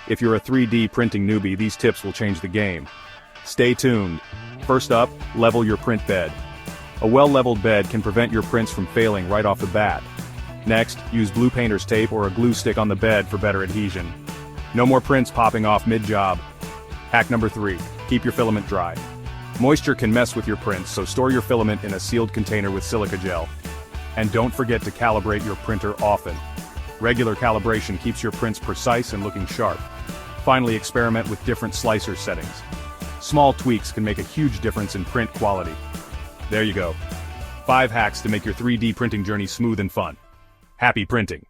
If you're a 3D printing newbie, these tips will change the game. Stay tuned. First up, level your print bed. A well-leveled bed can prevent your prints from failing right off the bat. Next, use blue painter's tape or a glue stick on the bed for better adhesion. No more prints popping off mid-job. Hack number 3, keep your filament dry. Moisture can mess with your prints, so store your filament in a sealed container with silica gel. And don't forget to calibrate your printer often. Regular calibration keeps your prints precise and looking sharp. Finally, experiment with different slicer settings. Small tweaks can make a huge difference in print quality. There you go. 5 hacks to make your 3D printing journey smooth and fun. Happy printing!